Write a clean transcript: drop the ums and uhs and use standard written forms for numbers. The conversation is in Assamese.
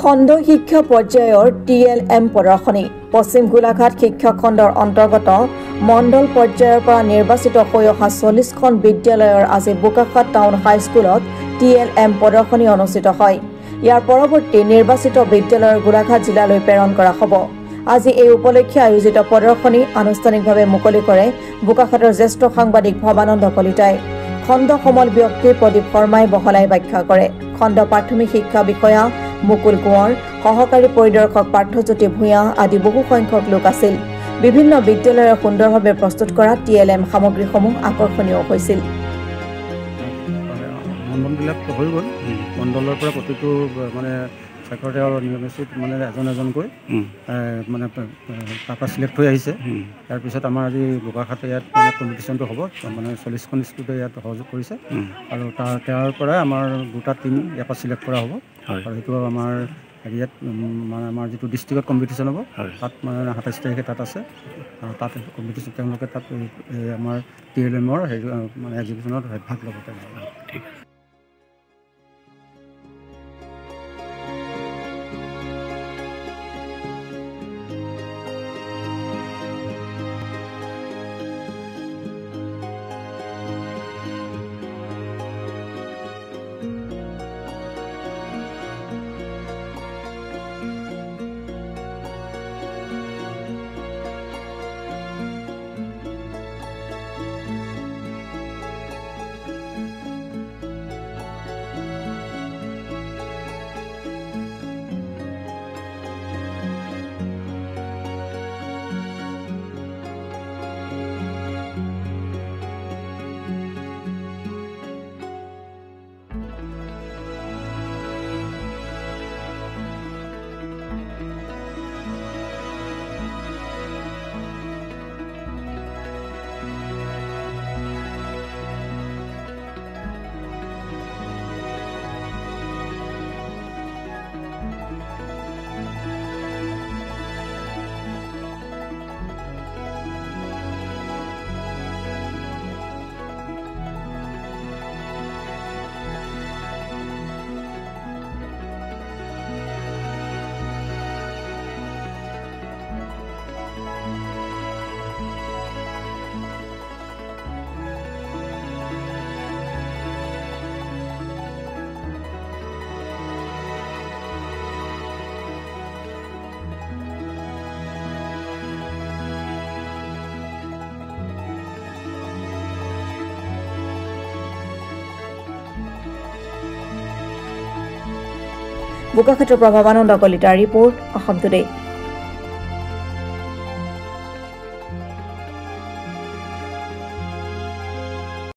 খণ্ড শিক্ষা পৰ্যায়ৰ TLM প্ৰদৰ্শনী পশ্চিম গোলাঘাট শিক্ষা খণ্ডৰ অন্তৰ্গত মণ্ডল পৰ্যায়ৰ পৰা নিৰ্বাচিত হৈ অহা 40খন বিদ্যালয়ৰ আজি বোকাখাট টাউন হাইস্কুলত TLM প্ৰদৰ্শনী অনুষ্ঠিত হয়। ইয়াৰ পৰৱৰ্তী নিৰ্বাচিত বিদ্যালয়ৰ গোলাঘাট জিলালৈ প্ৰেৰণ কৰা হ'ব। আজি এই উপলক্ষে আয়োজিত প্ৰদৰ্শনী আনুষ্ঠানিকভাৱে মুকলি কৰে বোকাখাটৰ জ্যেষ্ঠ সাংবাদিক ভৱানন্দ কলিতাই। খণ্ড সমল ব্যক্তি প্ৰদীপ শৰ্মাই বহলাই ব্যাখ্যা কৰে। খণ্ড প্ৰাথমিক শিক্ষা বিষয়া মুকুল কোঁৱৰ, সহকাৰী পৰিদৰ্শক পাৰ্থজ্যোতি ভূঞা আদি বহু সংখ্যক লোক আছিল। বিভিন্ন বিদ্যালয়ৰ সুন্দৰভাৱে প্ৰস্তুত কৰা TLM সামগ্ৰীসমূহ আকৰ্ষণীয় হৈছিল। মণ্ডলবিলাক হৈ গ'ল, মণ্ডলৰ পৰা প্ৰতিটো মানে ছেক্ৰেটাৰী আৰু নিয়মিত মানে এজনকৈ মানে টাটা চিলেক্ট হৈ আহিছে। তাৰপিছত আমাৰ আজি বোকাখাটে ইয়াত মানে কম্পিটিশ্যনটো হ'ব, মানে 40খন স্কুলে ইয়াত সহযোগ কৰিছে আৰু তাৰ পৰাই আমাৰ দুটা টিম ইয়াৰ পৰা চিলেক্ট কৰা হ'ব আৰু সেইটো আমাৰ হেৰিয়াত মানে আমাৰ যিটো ডিষ্ট্ৰিক্টত কম্পিটিশ্যন হ'ব তাত মানে 27 তাৰিখে তাত আছে আৰু তাত কম্পিটিশ্যন তেওঁলোকে তাত আমাৰ TLMৰ হেৰি মানে এক্সিবিশ্যনত ভাগ ল'ব পাৰিব। বোকাখাটৰ পৰা ভৱানন্দ কলিতাৰ ৰিপৰ্ট, অসম টুডে।